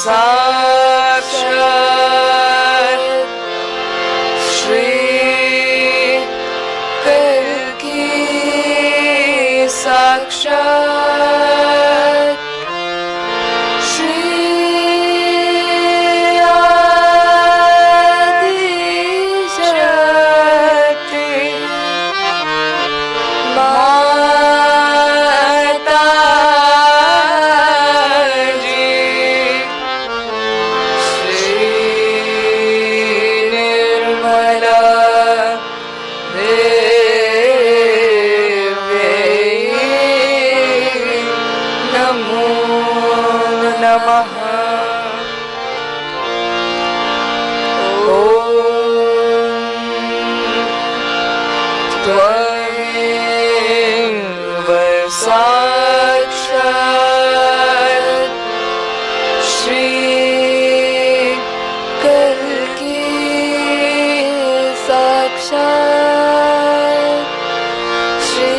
साक्षात् श्री करकी साक्षात् श्री आदि शक्ति माता जी श्री निर्मला नमो नमः। त्वमेव साक्षात् श्री करकी साक्षात् श्री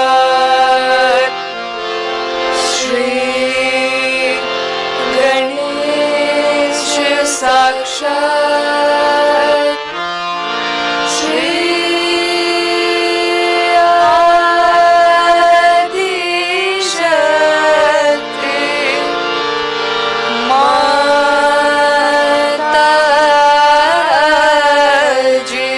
साक्षात् श्री गणेश साक्षात् श्री आदि शक्ति माता जी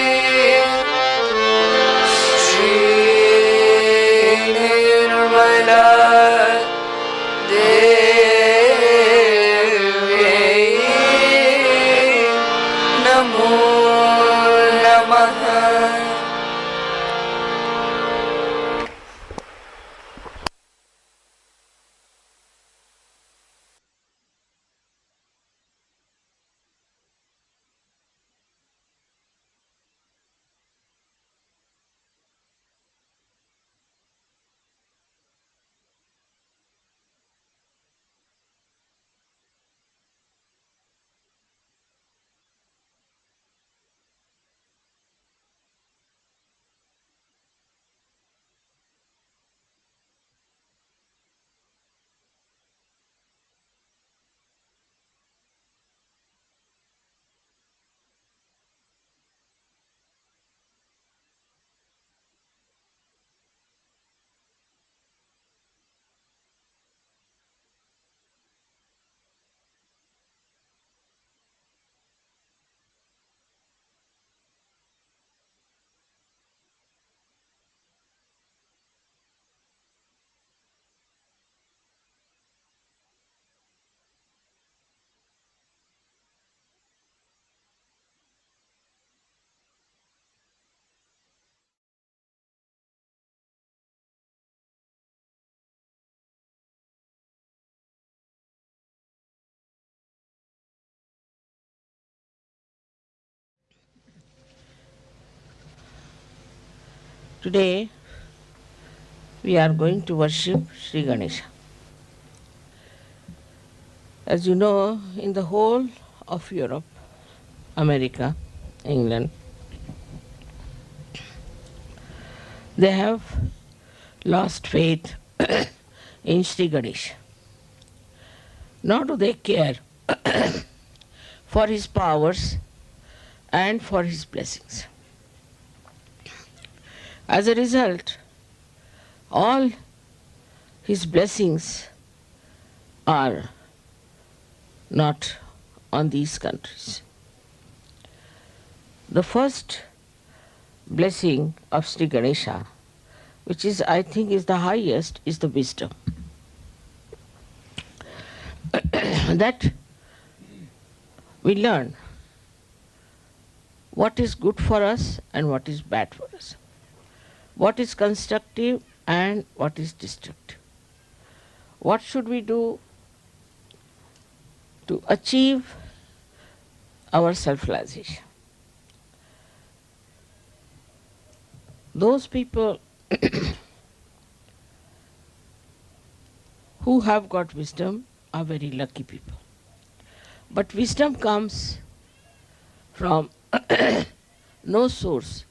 Today we are going to worship Shri Ganesha. As you know, in the whole of Europe, America, England, they have lost faith in Shri Ganesha. Nor do they care for his powers and for his blessings. As a result, all his blessings are not on these countries. the first blessing of Sri Ganesha, which is, I think, is the highest, is the wisdom. That we learn what is good for us and what is bad for us, what is constructive and what is destructive. What should we do to achieve our self-realization? Those people who have got wisdom are very lucky people. But wisdom comes from no source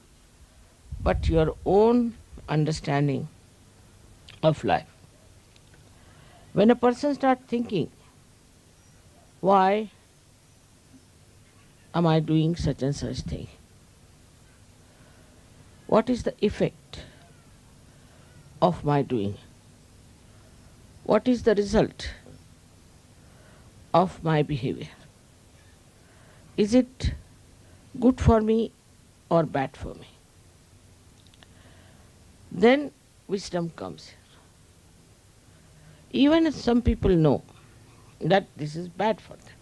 but your own understanding of life. When a person starts thinking, why am I doing such and such thing? What is the effect of my doing? What is the result of my behavior? Is it good for me or bad for me? Then wisdom comes here. Even if some people know that this is bad for them,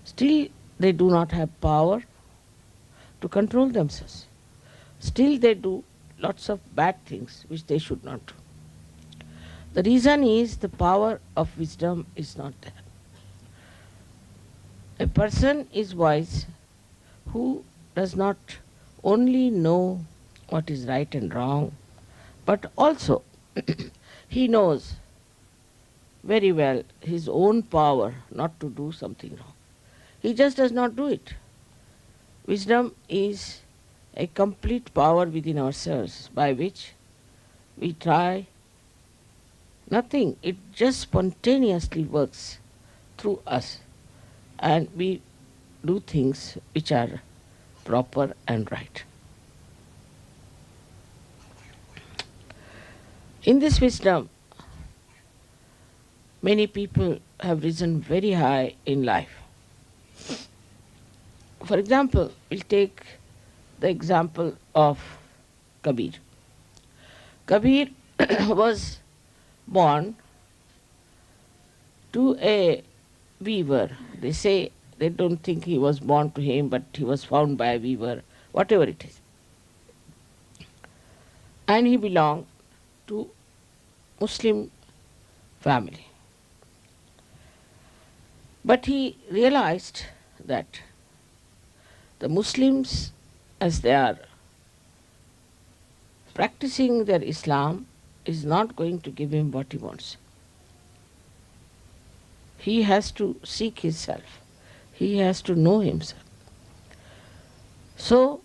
still they do not have power to control themselves. Still they do lots of bad things which they should not do. The reason is the power of wisdom is not there. A person is wise who does not only know what is right and wrong, but also he knows very well his own power not to do something wrong. He just does not do it. Wisdom is a complete power within ourselves by which we try nothing. It just spontaneously works through us and we do things which are proper and right. In this wisdom, many people have risen very high in life. For example, we'll take the example of Kabir. Kabir was born to a weaver. They say they don't think he was born to him, but he was found by a weaver, whatever it is. And he belonged to Muslim family. But he realized that the Muslims, as they are practicing their Islam, is not going to give him what he wants. He has to seek himself. He has to know himself. So,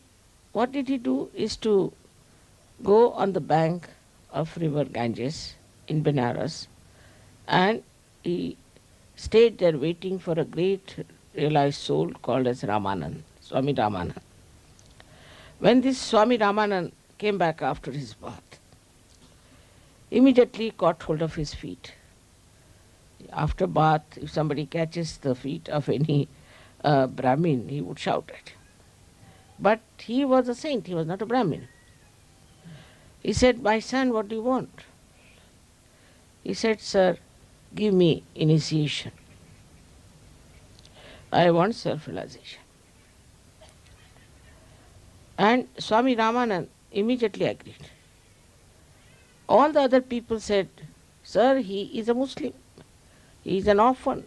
what did he do is to go on the bank of river Ganges in Benares, and he stayed there waiting for a great realized soul called as Ramanand, Swami Ramanand. When this Swami Ramanand came back after his bath, immediately caught hold of his feet. After bath, if somebody catches the feet of any Brahmin, he would shout at him. But he was a saint, he was not a Brahmin. He said, "My son, what do you want?" He said, "Sir, give me initiation. I want self-realization." And Swami Ramanand immediately agreed. All the other people said, "Sir, he is a Muslim. He is an orphan,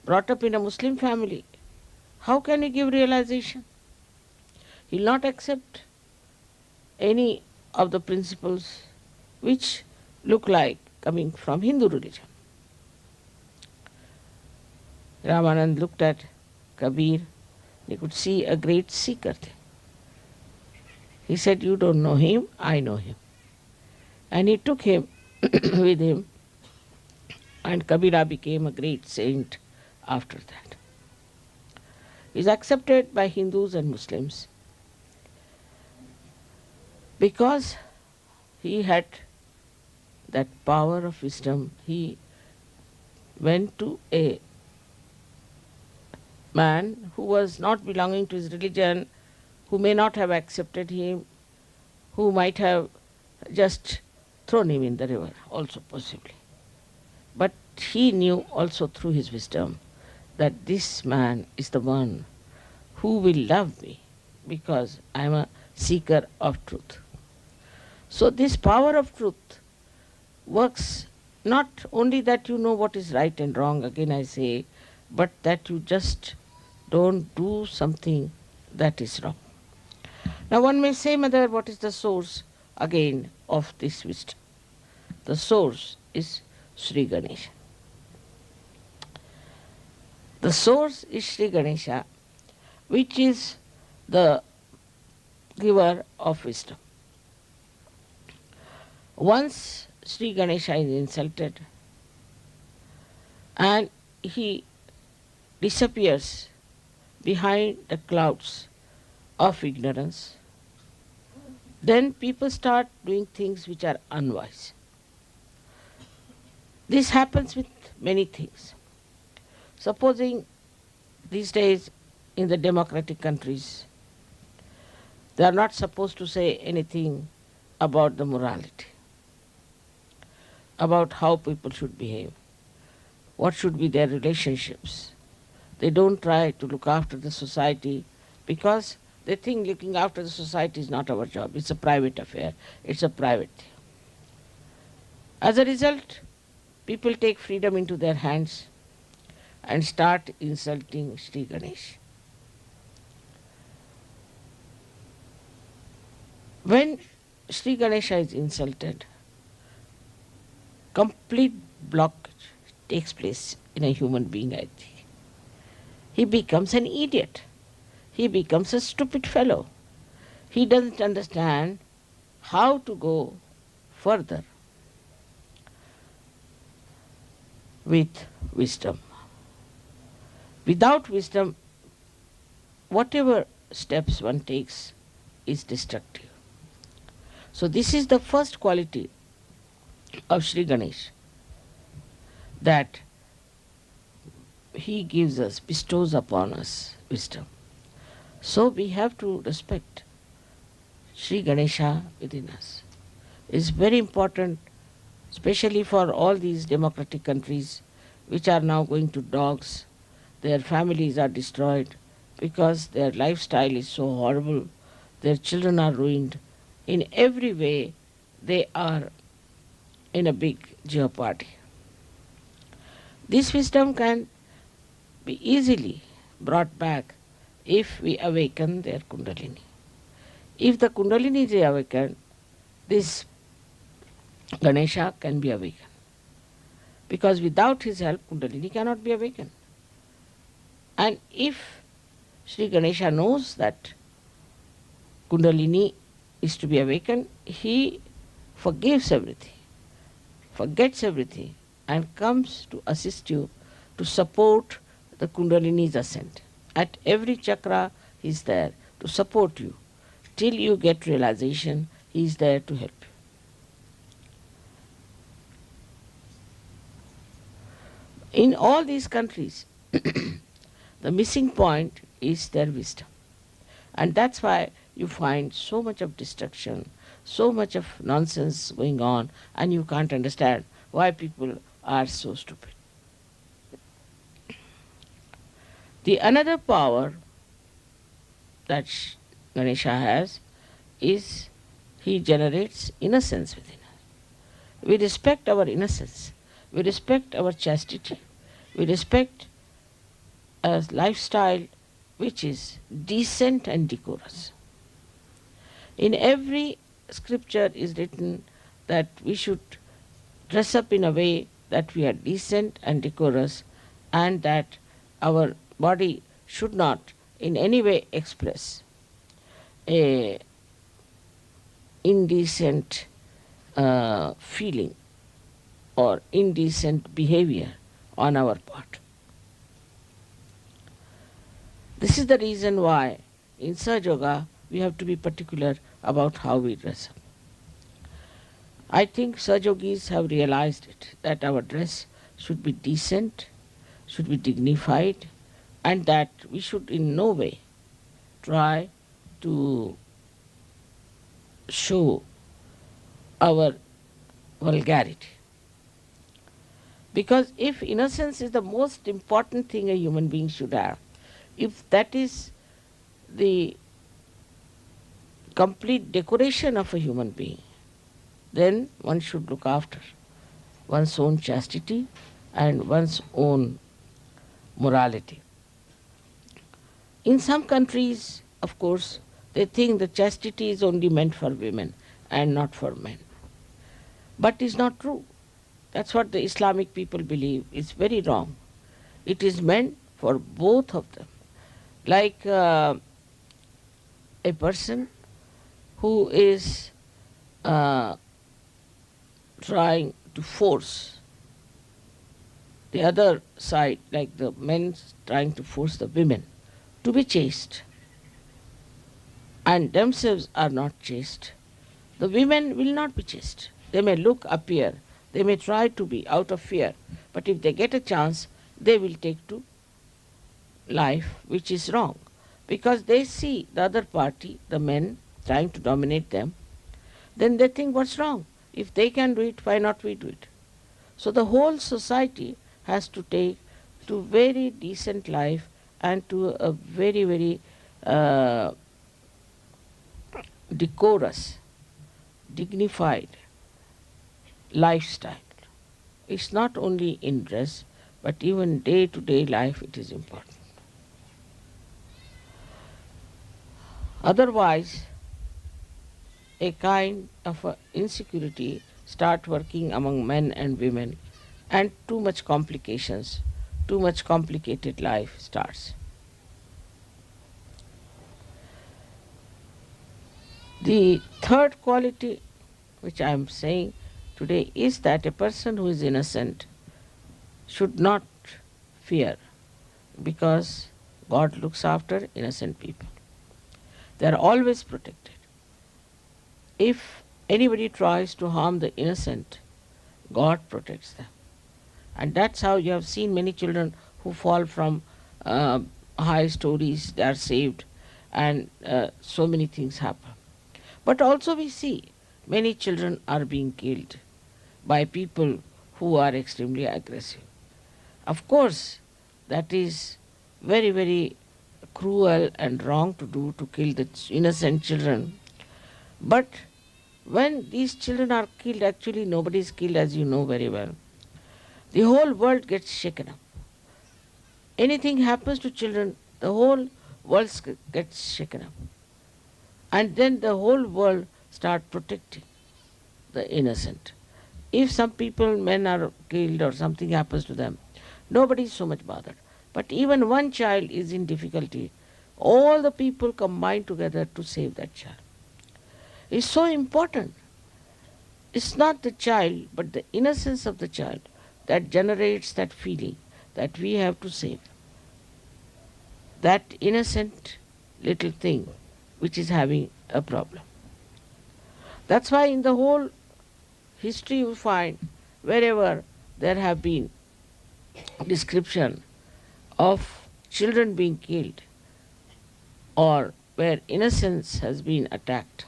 brought up in a Muslim family. How can he give realization? He will not accept any of the principles which look like coming from Hindu religion." Ramanand looked at Kabir. He could see a great seeker there. He said, "You don't know him, I know him." And he took him with him, and Kabira became a great saint after that. He is accepted by Hindus and Muslims because he had that power of wisdom. He went to a man who was not belonging to his religion, who may not have accepted him, who might have just thrown him in the river, also possibly. But he knew also through his wisdom that this man is the one who will love me because I am a seeker of truth. So this power of truth works not only that you know what is right and wrong, again I say, but that you just don't do something that is wrong. Now one may say, Mother, what is the source again of this wisdom? The source is Shri Ganesha. The source is Shri Ganesha, which is the giver of wisdom. Once Shri Ganesha is insulted and he disappears behind the clouds of ignorance, then people start doing things which are unwise. This happens with many things. Supposing these days in the democratic countries, they are not supposed to say anything about the morality, about how people should behave, what should be their relationships. They don't try to look after the society because they think looking after the society is not our job. It's a private affair. It's a private thing. As a result, people take freedom into their hands and start insulting Shri Ganesh. When Shri Ganesha is insulted, complete blockage takes place in a human being, I think. He becomes an idiot. He becomes a stupid fellow. He doesn't understand how to go further with wisdom. Without wisdom, whatever steps one takes is destructive. So this is the first quality of Shri Ganesh, that he gives us, bestows upon us wisdom. So we have to respect Shri Ganesha within us. It's very important, especially for all these democratic countries which are now going to dogs. Their families are destroyed because their lifestyle is so horrible. Their children are ruined. In every way, they are in a big jeopardy. This wisdom can be easily brought back if we awaken their Kundalini. If the Kundalini is awakened, this Ganesha can be awakened. Because without his help, Kundalini cannot be awakened. And if Shri Ganesha knows that Kundalini is to be awakened, he forgives everything, forgets everything, and comes to assist you to support the Kundalini's ascent. At every chakra, he is there to support you. Till you get realization, he is there to help you. In all these countries, the missing point is their wisdom. And that's why you find so much of destruction, so much of nonsense going on, and you can't understand why people are so stupid. The another power that Ganesha has is he generates innocence within us. We respect our innocence. We respect our chastity. We respect a lifestyle which is decent and decorous. In every scripture is written that we should dress up in a way that we are decent and decorous, and that our body should not in any way express a indecent feeling or indecent behavior on our part. This is the reason why in Sahaja Yoga we have to be particular about how we dress up. I think Sahaja Yogis have realized it, that our dress should be decent, should be dignified, and that we should in no way try to show our vulgarity. Because if innocence is the most important thing a human being should have, if that is the complete decoration of a human being, then one should look after one's own chastity and one's own morality. In some countries, of course, they think the chastity is only meant for women and not for men. But it's not true. That's what the Islamic people believe. It's very wrong. It is meant for both of them. Like a person who is trying to force the other side, like the men trying to force the women to be chaste, and themselves are not chaste, the women will not be chaste. They may appear, they may try to be out of fear, but if they get a chance, they will take to life, which is wrong, because they see the other party, the men, trying to dominate them. Then they think, what's wrong? If they can do it, why not we do it? So the whole society has to take to very decent life and to a very, very decorous, dignified lifestyle. It's not only in dress, but even day-to-day life it is important. Otherwise, a kind of insecurity start working among men and women, and too much complications, too much complicated life starts. The third quality which I am saying today is that a person who is innocent should not fear, because God looks after innocent people. They are always protected. If anybody tries to harm the innocent, God protects them. And that's how you have seen many children who fall from high stories, they are saved, and so many things happen. But also we see many children are being killed by people who are extremely aggressive. Of course, that is very, very cruel and wrong to do, to kill the innocent children. But when these children are killed, actually nobody is killed, as you know very well. The whole world gets shaken up. Anything happens to children, the whole world gets shaken up. And then the whole world start protecting the innocent. If some people, men are killed or something happens to them, nobody is so much bothered. But even one child is in difficulty, all the people combine together to save that child. It's so important. It's not the child, but the innocence of the child that generates that feeling that we have to save that innocent little thing which is having a problem. That's why in the whole history you find wherever there have been description of children being killed or where innocence has been attacked,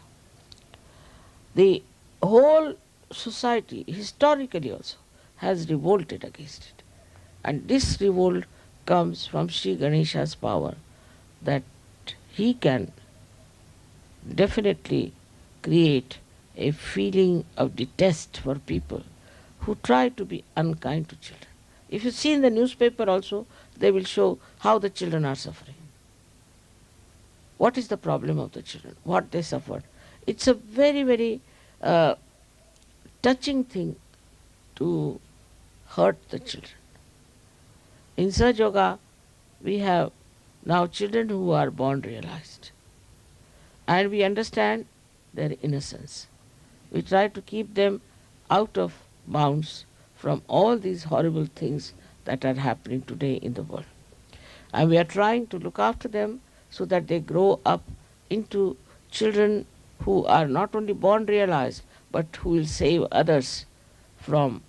the whole society historically also has revolted against it. And this revolt comes from Shri Ganesha's power, that he can definitely create a feeling of detest for people who try to be unkind to children. If you see in the newspaper also, they will show how the children are suffering. What is the problem of the children? What they suffered? It's a very, very touching thing to hurt the children. In Saj Yoga, we have now children who are born realized. And we understand their innocence. We try to keep them out of bounds from all these horrible things that are happening today in the world. And we are trying to look after them so that they grow up into children who are not only born realized, but who will save others from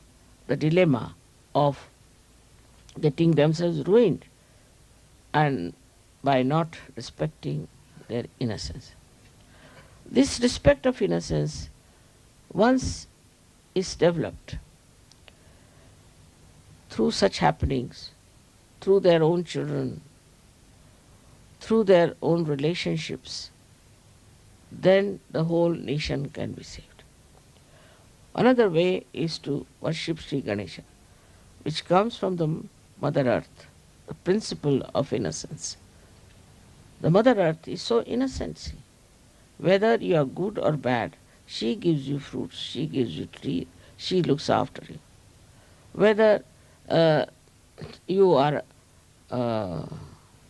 the dilemma of getting themselves ruined and by not respecting their innocence. This respect of innocence, once is developed through such happenings, through their own children, through their own relationships, then the whole nation can be saved. Another way is to worship Sri Ganesha, which comes from the Mother Earth, the principle of innocence. The Mother Earth is so innocent. See. Whether you are good or bad, she gives you fruits, she gives you tree, she looks after you. Whether you are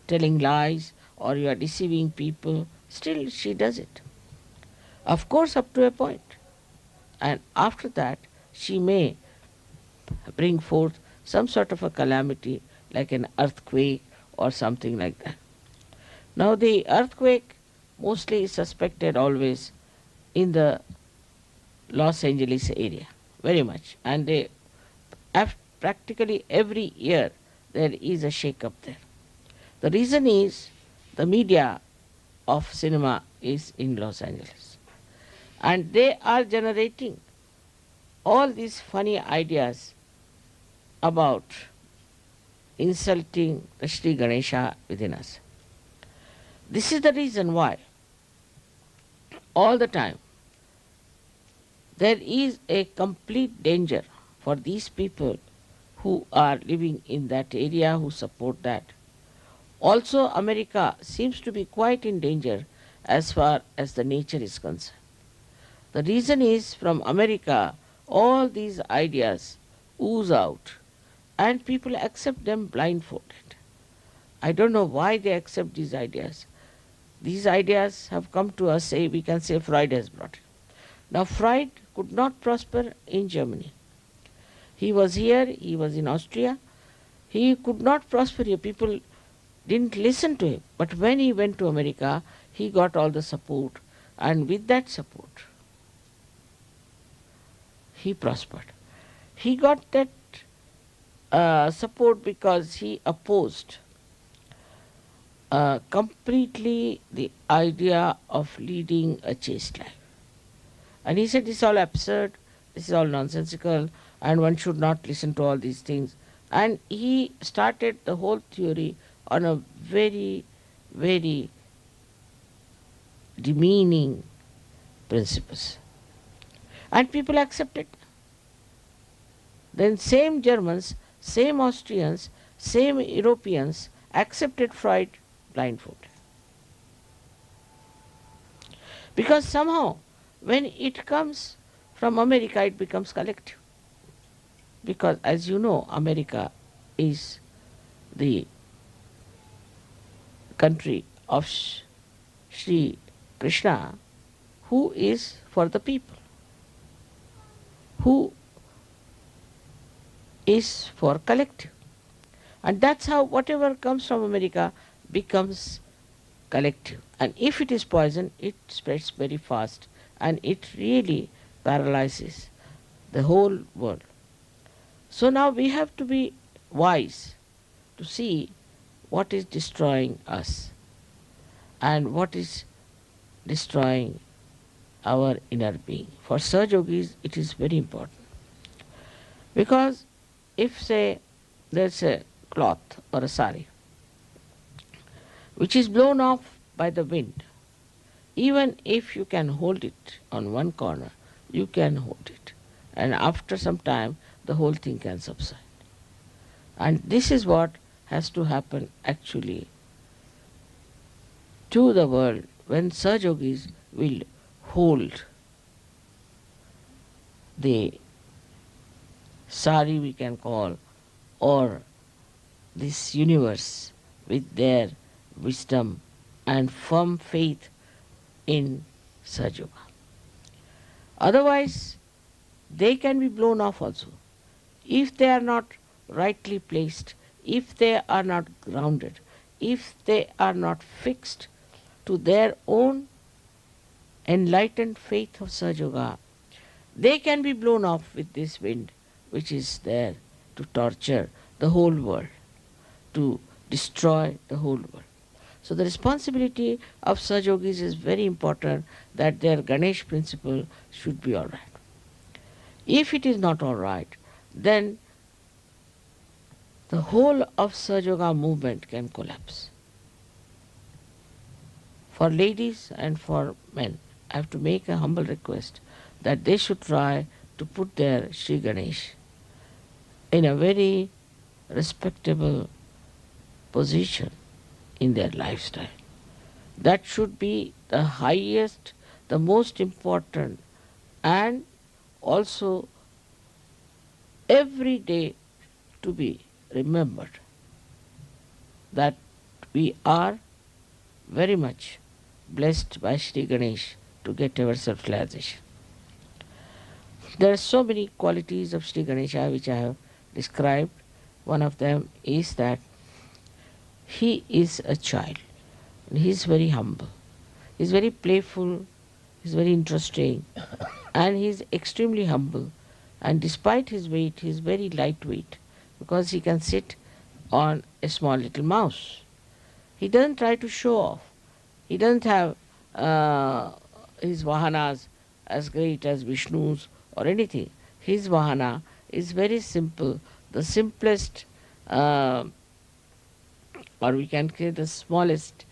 telling lies or you are deceiving people, still she does it. Of course, up to a point. And after that, she may bring forth some sort of a calamity like an earthquake or something like that. Now, the earthquake mostly is suspected always in the Los Angeles area, very much. And they practically every year there is a shake-up there. The reason is the media of cinema is in Los Angeles. And they are generating all these funny ideas about insulting the Shri Ganesha within us. This is the reason why all the time there is a complete danger for these people who are living in that area, who support that. Also, America seems to be quite in danger as far as the nature is concerned. The reason is from America, all these ideas ooze out and people accept them blindfolded. I don't know why they accept these ideas. These ideas have come to us, say, we can say Freud has brought it. Now, Freud could not prosper in Germany. He was here, he was in Austria. He could not prosper here. People didn't listen to him. But when he went to America, he got all the support. And with that support, he prospered. He got that support because he opposed completely the idea of leading a chaste life. And he said, this is all absurd, this is all nonsensical, and one should not listen to all these things. And he started the whole theory on a very, very demeaning principles. And people accepted. Then same Germans, same Austrians, same Europeans accepted Freud blindfolded. Because somehow when it comes from America, it becomes collective. Because as you know, America is the country of Shri Krishna, who is for the people, who is for collective. And that's how whatever comes from America becomes collective. And if it is poison, it spreads very fast and it really paralyzes the whole world. So now we have to be wise to see what is destroying us and what is destroying our inner being. For Saj Yogis, it is very important. Because if, say, there's a cloth or a sari which is blown off by the wind, even if you can hold it on one corner, you can hold it. And after some time, the whole thing can subside. And this is what has to happen actually to the world when Saj Yogis will hold the sari, we can call, or this universe with their wisdom and firm faith in Saj Yoga. Otherwise, they can be blown off also. If they are not rightly placed, if they are not grounded, if they are not fixed to their own enlightened faith of Saj Yoga, they can be blown off with this wind which is there to torture the whole world, to destroy the whole world. So the responsibility of Saj Yogis is very important, that their Ganesh principle should be all right. If it is not all right, then the whole of Saj Yoga movement can collapse. For ladies and for men, I have to make a humble request that they should try to put their Shri Ganesh in a very respectable position in their lifestyle. That should be the highest, the most important, and also every day to be remembered that we are very much blessed by Shri Ganesh to get our self-realization. There are so many qualities of Shri Ganesha which I have described. One of them is that he is a child. He is very humble. He is very playful. He is very interesting. And he is extremely humble. And despite his weight, he is very lightweight because he can sit on a small little mouse. He doesn't try to show off. He doesn't have his vahanas as great as Vishnu's or anything. His vahana is very simple, the simplest, or we can say the smallest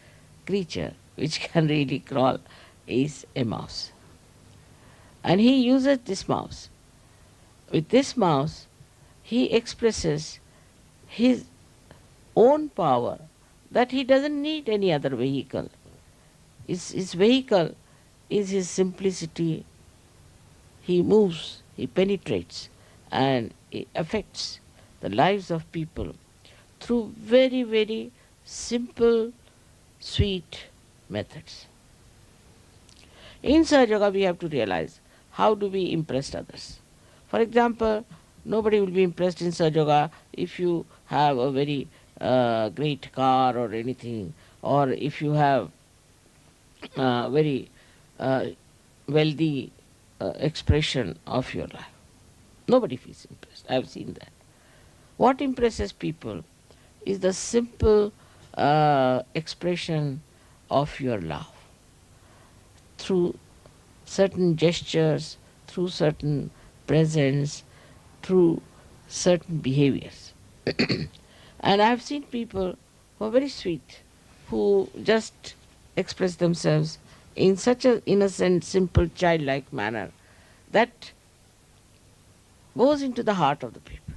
creature which can really crawl is a mouse. And he uses this mouse. With this mouse, he expresses his own power, that he doesn't need any other vehicle. His vehicle is his simplicity. He moves, he penetrates, and he affects the lives of people through very, very simple, sweet methods. In Sahaja Yoga, we have to realize how do we impress others. For example, nobody will be impressed in Sahaja Yoga if you have a very great car or anything, or if you have very wealthy expression of your life. Nobody feels impressed. I have seen that. What impresses people is the simple expression of your love through certain gestures, through certain presence, through certain behaviors. And I have seen people who are very sweet, who just express themselves in such an innocent, simple, childlike manner that goes into the heart of the people.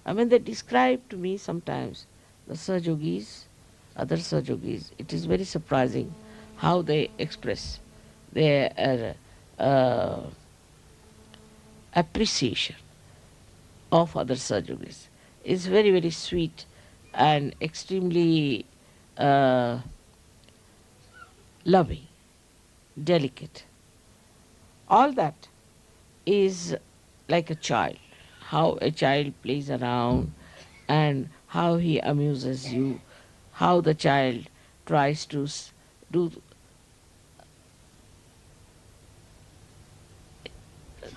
And when they describe to me sometimes the Sahajogis, other Sahajogis, it is very surprising how they express their appreciation of other Sahajogis. It's very, very sweet and extremely loving, delicate. All that is like a child, how a child plays around and how he amuses you, how the child tries to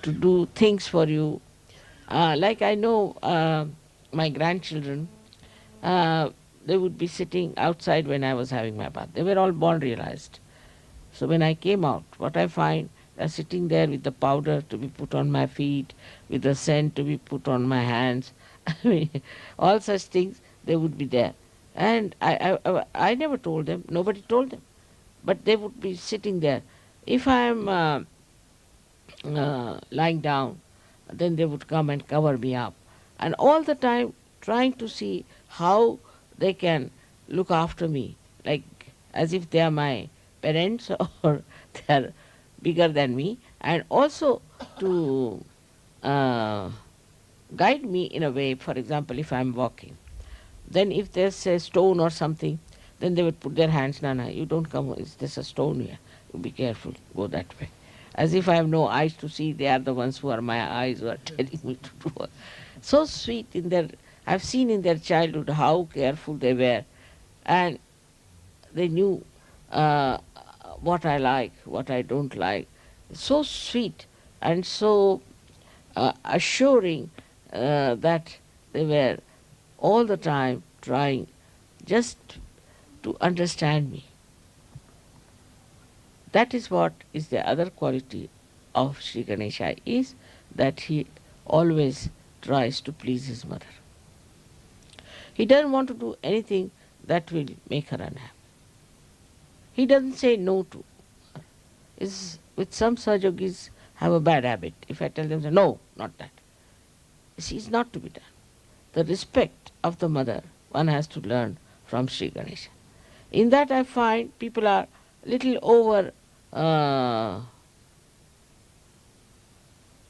do things for you. Like I know my grandchildren, they would be sitting outside when I was having my bath. They were all born realized. So when I came out, what I find, they're sitting there with the powder to be put on my feet, with the scent to be put on my hands. I mean, all such things, they would be there. And I never told them, nobody told them. But they would be sitting there. If I am lying down, then they would come and cover me up. And all the time trying to see how they can look after me, like as if they are my parents or they are bigger than me, and also to guide me in a way. For example, if I am walking, then if there's a stone or something, then they would put their hands, Nana, you don't come, there's a stone here, you be careful, go that way. As if I have no eyes to see, they are the ones who are my eyes who are telling me to do. So sweet in their, I've seen in their childhood how careful they were, and they knew what I like, what I don't like. So sweet and so assuring that they were all the time trying just to understand me. That is what is the other quality of Sri Ganesha, is that he always tries to please his mother. He doesn't want to do anything that will make her unhappy. He doesn't say no to her. With some Sahajogis have a bad habit. If I tell them, no, not that. This is not to be done. The respect of the mother one has to learn from Sri Ganesha. In that I find people are little over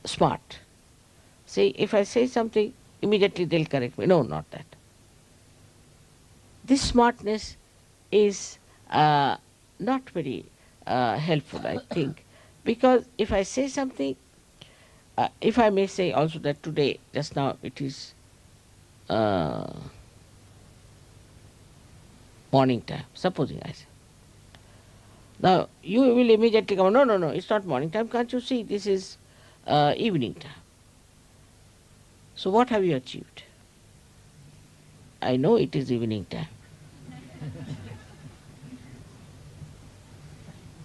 smart. Say, if I say something, immediately they'll correct me. No, not that. This smartness is not very helpful, I think, because if I say something, if I may say also that today, just now, it is morning time, supposing I say. Now, you will immediately come, no, it's not morning time, can't you see, this is evening time. So what have you achieved? I know it is evening time.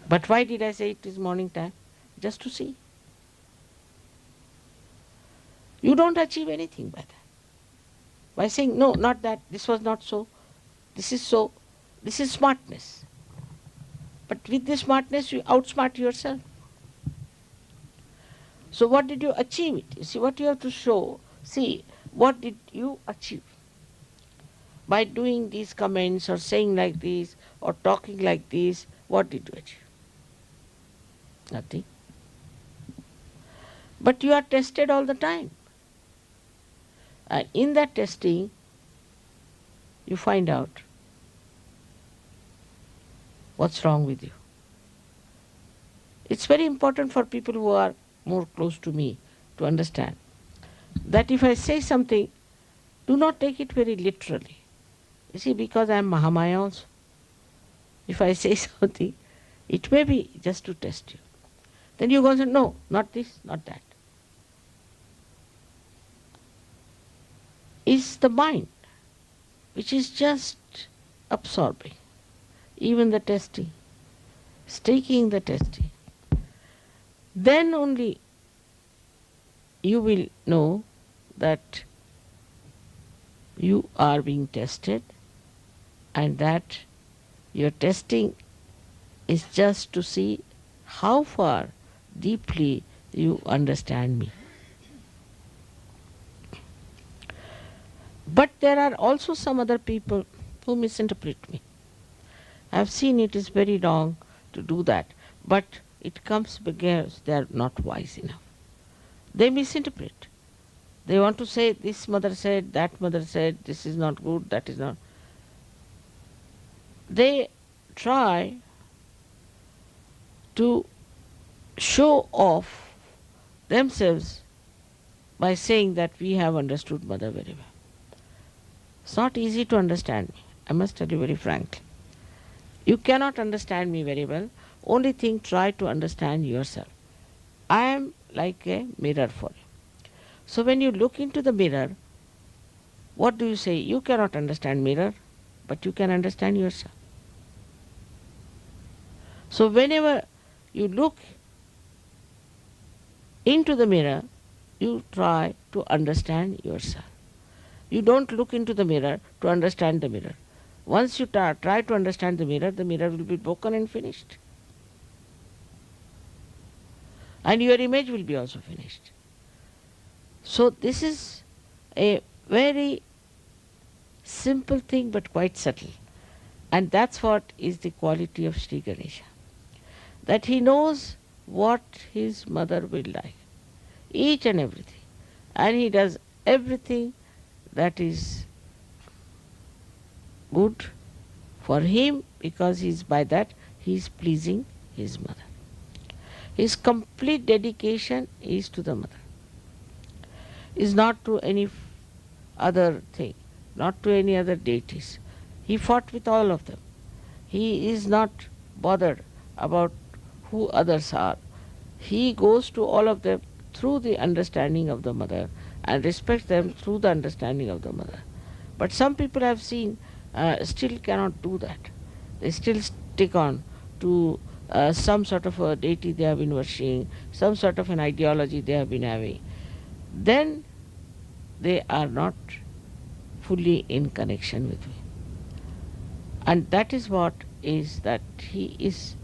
But why did I say it is morning time? Just to see. You don't achieve anything by that. By saying, no, not that, this was not so, this is so, this is smartness. But with this smartness, you outsmart yourself. So what did you achieve it? You see, what you have to show, see, what did you achieve? By doing these comments or saying like this or talking like this, what did you achieve? Nothing. But you are tested all the time. And in that testing, you find out what's wrong with you. It's very important for people who are more close to me to understand that if I say something, do not take it very literally. You see, because I am Mahamaya also. If I say something, it may be just to test you. Then you go and say, no, not this, not that. Is the mind, which is just absorbing, even the testing, taking the testing. Then only you will know that you are being tested and that your testing is just to see how far deeply you understand me. But there are also some other people who misinterpret me. I have seen it is very wrong to do that, but it comes because they are not wise enough. They misinterpret. They want to say, this mother said, that mother said, this is not good, that is not. They try to show off themselves by saying that we have understood mother very well. It's not easy to understand me, I must tell you very frankly. You cannot understand me very well. Only thing, try to understand yourself. I am like a mirror for you. So when you look into the mirror, what do you say? You cannot understand mirror, but you can understand yourself. So whenever you look into the mirror, you try to understand yourself. You don't look into the mirror to understand the mirror. Once you try to understand the mirror will be broken and finished. And your image will be also finished. So this is a very simple thing but quite subtle. And that's what is the quality of Sri Ganesha. That he knows what his mother will like. Each and everything. And he does everything that is good for him, because by that he is pleasing his mother. His complete dedication is to the mother, is not to any other thing, not to any other deities. He fought with all of them. He is not bothered about who others are. He goes to all of them through the understanding of the mother and respects them through the understanding of the mother. But some people I've seen still cannot do that. They still stick on to some sort of a deity they have been worshipping, some sort of an ideology they have been having. Then they are not fully in connection with me. And that is what is that he is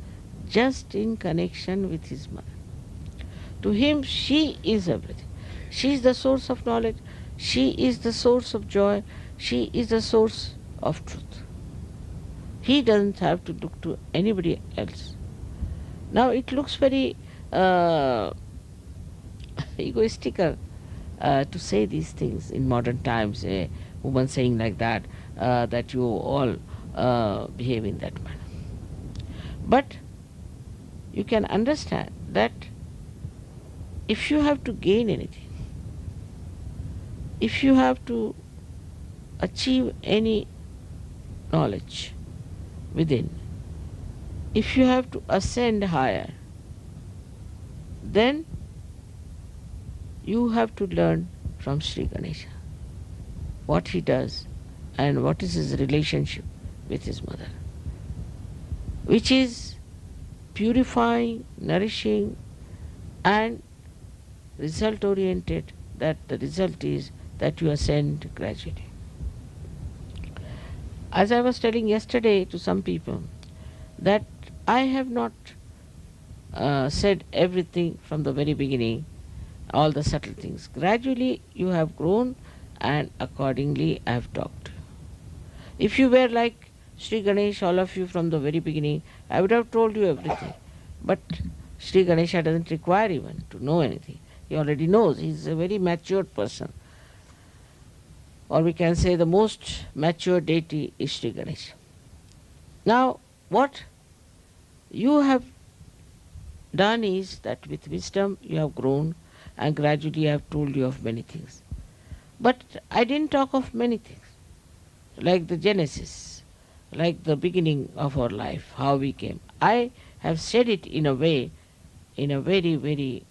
just in connection with his mother. To him, she is everything. She is the source of knowledge. She is the source of joy. She is the source of truth. He doesn't have to look to anybody else. Now it looks very egoistical to say these things in modern times. A woman saying like that you all behave in that manner. But you can understand that if you have to gain anything, if you have to achieve any knowledge within, if you have to ascend higher, then you have to learn from Sri Ganesha what he does and what is his relationship with his mother, which is purifying, nourishing, and result oriented, that the result is that you ascend gradually. As I was telling yesterday to some people, that I have not said everything from the very beginning, all the subtle things. Gradually you have grown, and accordingly I have talked. If you were like Sri Ganesh, all of you from the very beginning, I would have told you everything. But Sri Ganesha doesn't require even to know anything. He already knows. He is a very matured person. Or we can say the most mature deity is Sri Ganesha. Now, what you have done is that with wisdom you have grown, and gradually I have told you of many things. But I didn't talk of many things, like the genesis, like the beginning of our life, how we came. I have said it in a way, in a very, very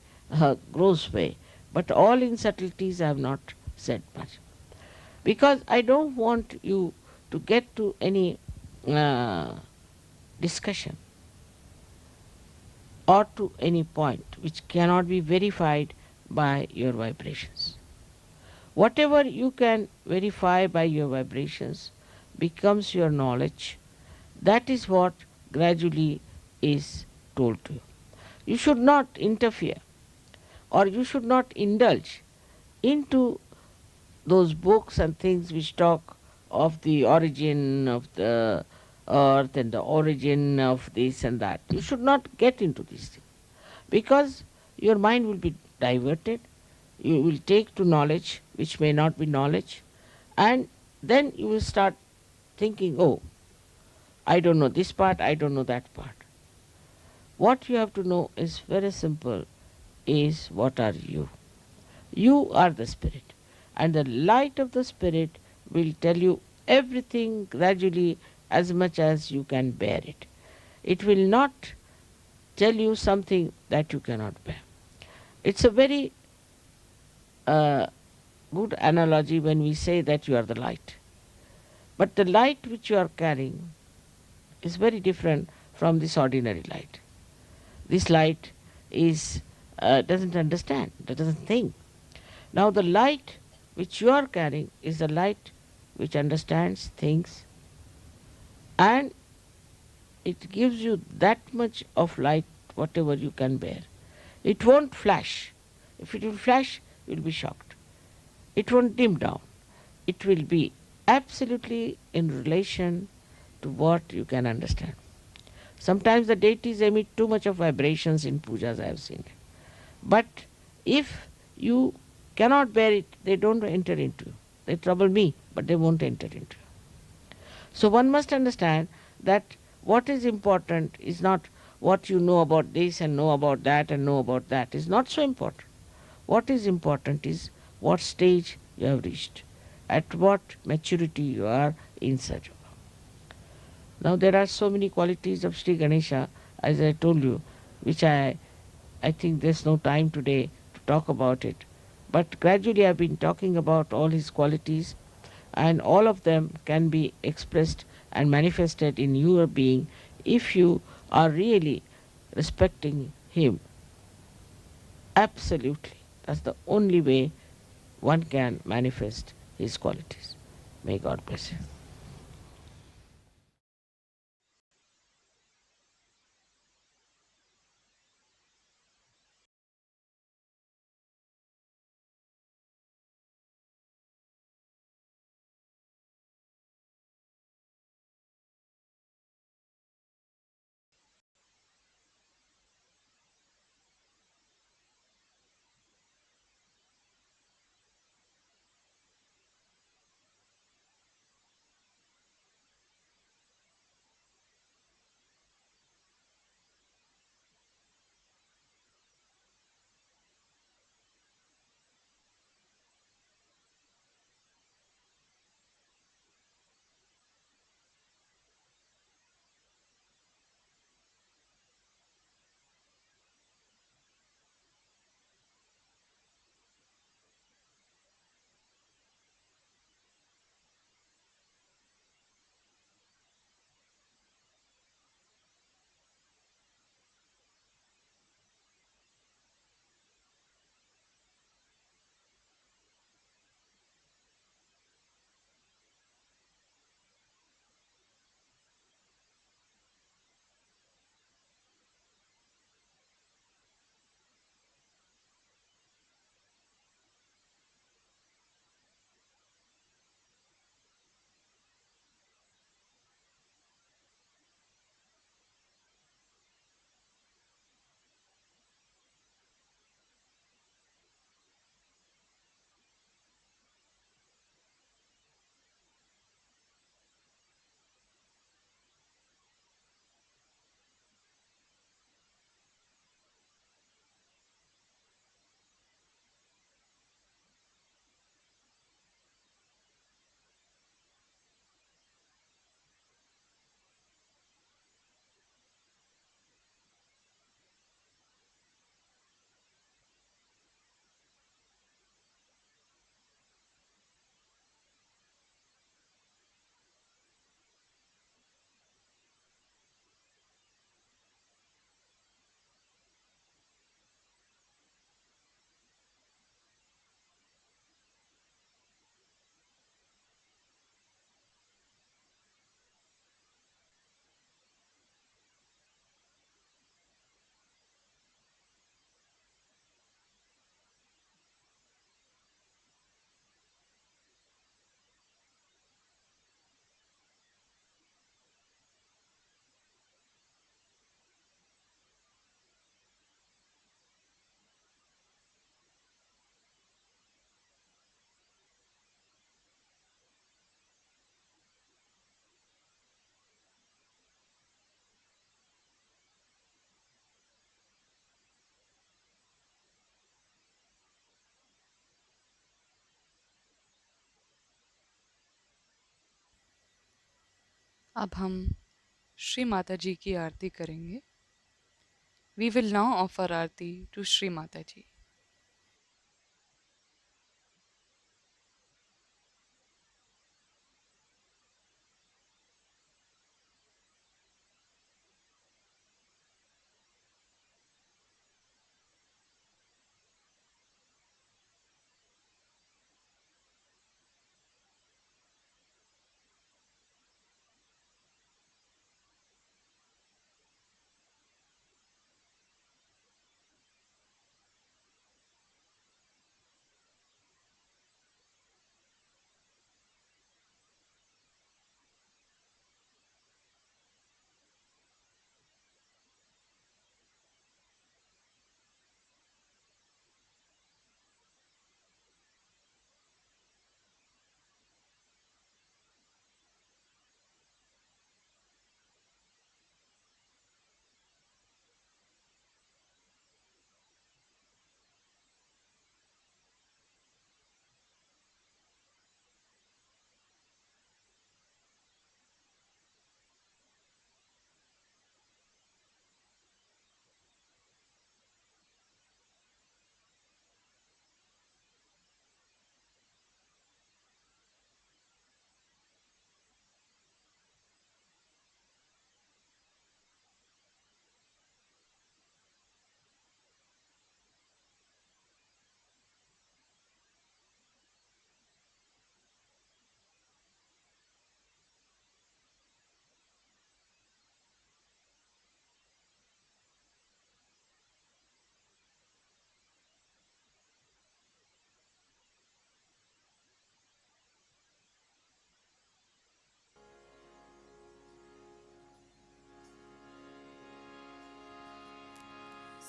gross way, but all in subtleties I have not said much. Because I don't want you to get to any discussion or to any point which cannot be verified by your vibrations. Whatever you can verify by your vibrations becomes your knowledge. That is what gradually is told to you. You should not interfere, or you should not indulge into those books and things which talk of the origin of the earth and the origin of this and that. You should not get into these things, because your mind will be diverted. You will take to knowledge which may not be knowledge, and then you will start thinking, oh, I don't know this part, I don't know that part. What you have to know is very simple, is what are you? You are the spirit, and the light of the spirit will tell you everything gradually as much as you can bear it. It will not tell you something that you cannot bear. It's a very good analogy when we say that you are the light. But the light which you are carrying is very different from this ordinary light. This light is doesn't understand, doesn't think. Now the light which you are carrying is the light which understands, thinks, and it gives you that much of light, whatever you can bear. It won't flash. If it will flash, you will be shocked. It won't dim down. It will be absolutely in relation to what you can understand. Sometimes the deities emit too much of vibrations in pujas, I have seen it. But if you cannot bear it, they don't enter into you. They trouble me, but they won't enter into you. So one must understand that what is important is not what you know about this and know about that and know about that. Is not so important. What is important is what stage you have reached, at what maturity you are in search of. Now there are so many qualities of Sri Ganesha, as I told you, which I think there's no time today to talk about it. But gradually I've been talking about all his qualities, and all of them can be expressed and manifested in your being if you are really respecting Him. Absolutely. That's the only way one can manifest His qualities. May God bless you. अब हम श्री माता जी की आरती करेंगे. We will now offer arti to Shri Mata Ji.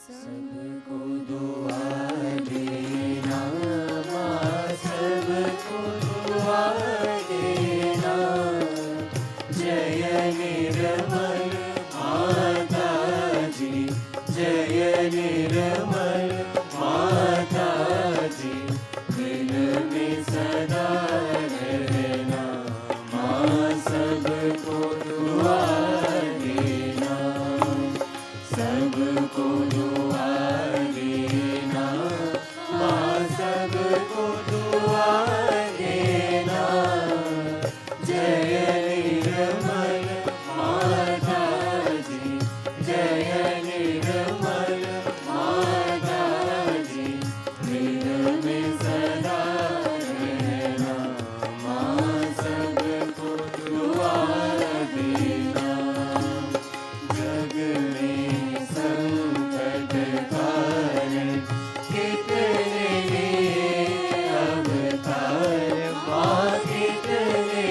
सबको दुआ देना माँ, सबको दुआ देना। जय निर्मल माता जी, जय निर्मल माता जी, दिल में सदा रहना माँ, सबको दुआ देना, सबको दुआ देना माँ, सबको दुआ देना। जय निर्मल माता जी, जय निर्मल माता जी, दिल में सदा रहना माँ, सबको दुआ देना। जग में संकट कारण कितने अवतार माँ, कितने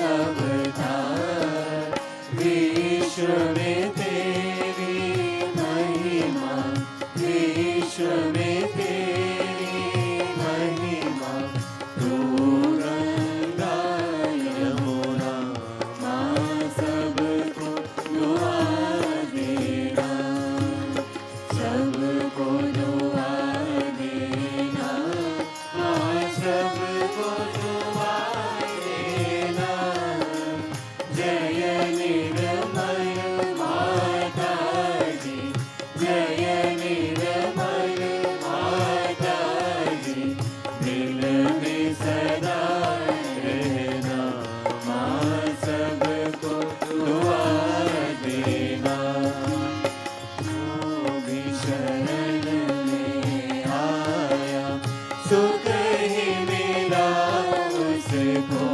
अवतार। विश्व में तेरी महिमा, विश्व में तेरी महिमा। तू गंगा यमुना माँ, सबको दुआ देना, सबको दुआ देना माँ, सबको दुआ देना। जय निर्मल माता जी, जय निर्मल माता जी, दिल में सदा रहना माँ, सबको दुआ देना। जो भी शरण में आया सुख ही मिला उसको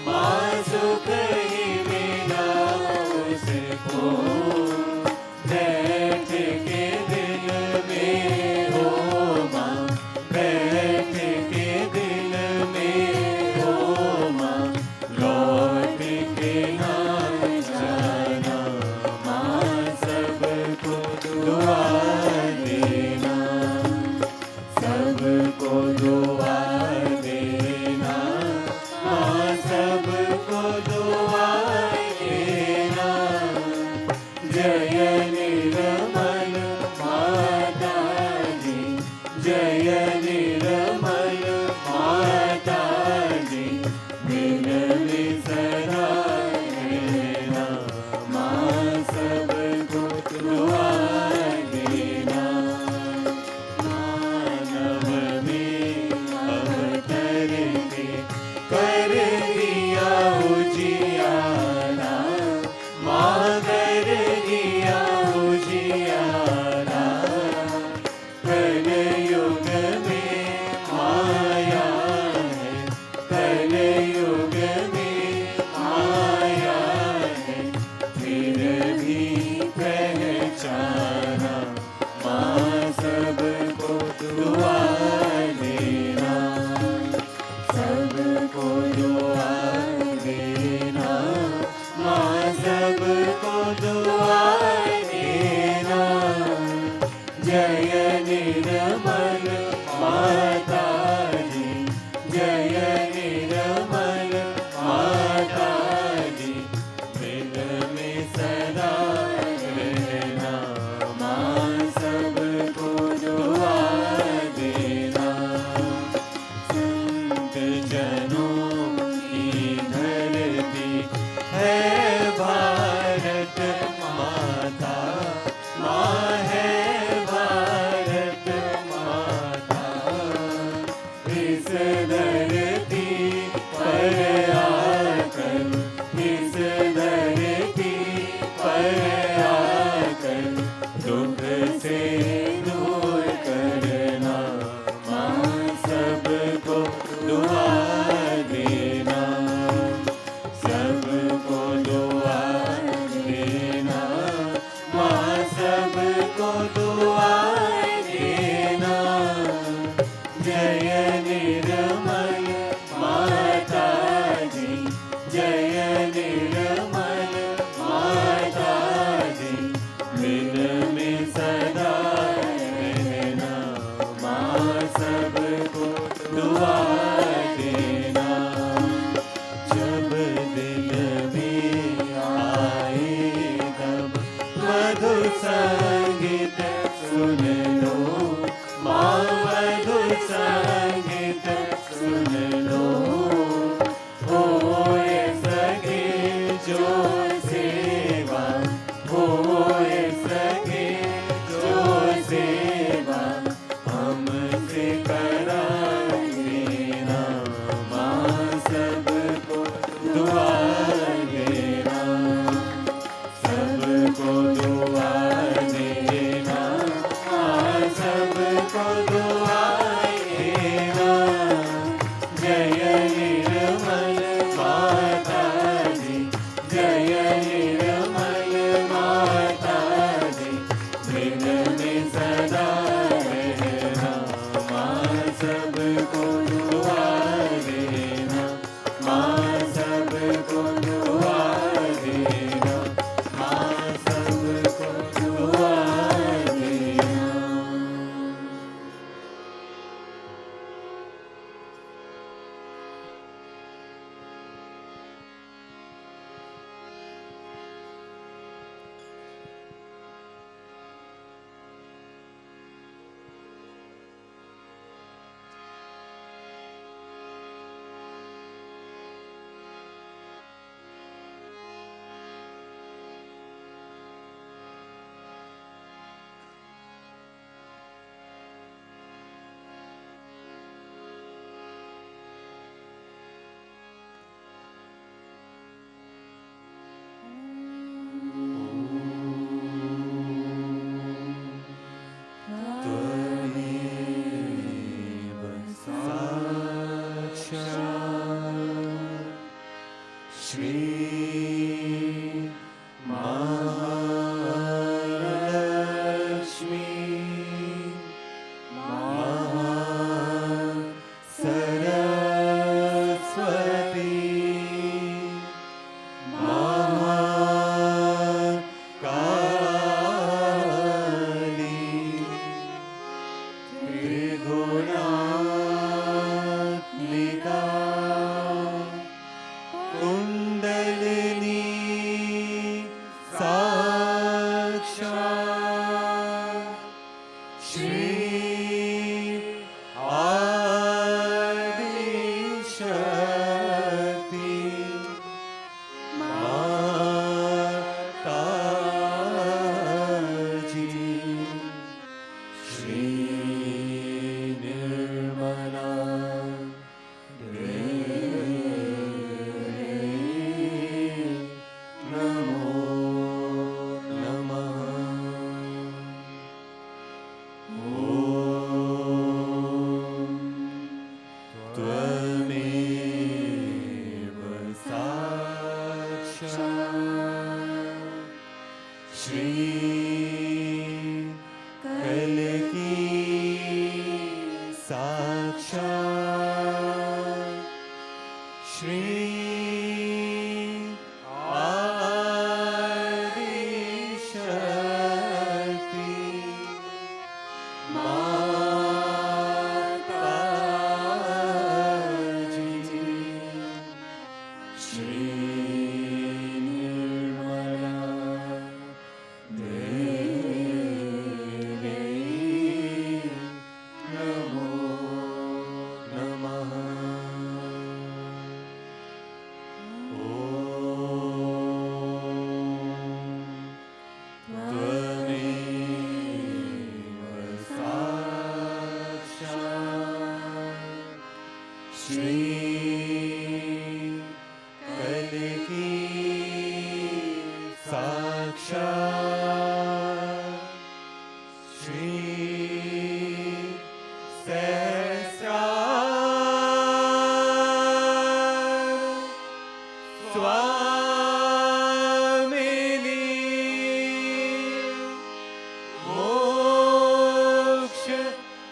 माँ, सुख ही मिला उसको। बैठ के दिल में हो माँ, बैठ के दिल में हो माँ, लौट के ना जाना माँ, सबको दुआ देना, सबको दुआ देना माँ, सबको दुआ देना। जय निर्मल माता जी, जय निर्मल माता जी, दिल में सदा रहना माँ, सबको दुआ देना। मानव में अवतर के कर दिया उजियारा माँ, कर दिया उजियारा। कल युग में सबको दुआ देना। जब दिल में आए तब मधुर संगीत सुन लो, माँ मधुर संगीत सुन लो। होए सके जो सेवा, होए सके जो सेवा हमसे करा देना। माँ सबको दुआ देना, सबको दुआ देना, माँ सबको दुआ देना। जय निर्मल माता दी, जय निर्मल माता दी, दिन में सदा रहना। माँ सबको दुआ देना, माँ सबको दुआ देना, माँ सबको दुआ देना। त्वमेव साक्षात् श्री महालक्ष्मी महासरस्वती महाकाली त्रिगुणात्मिका कुण्डलिनी साक्षात् श्री आदिशक्ति माताजी। श्री निर्मला देवी नमो नमः। ॐ त्वमेव साक्षात् श्री कल्की साक्षात् श्री आदिशक्ति माताजी। श्री निर्मला देवी नमो नमः। ॐ त्वमेव साक्षात् श्री कल्की साक्षात् श्री सहस्रार स्वामिनी मोक्ष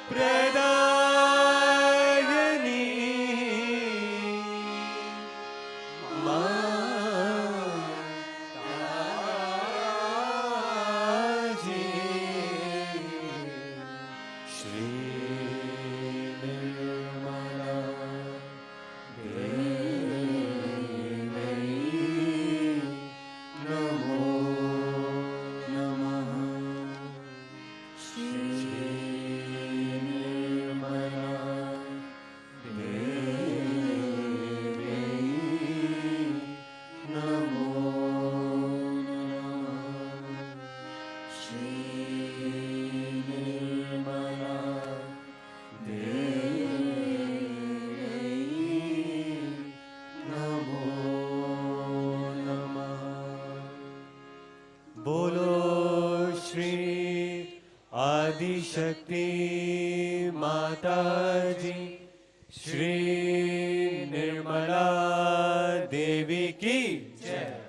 प्रदायिनी माता शक्ति माता जी, श्री निर्मला देवी की जय।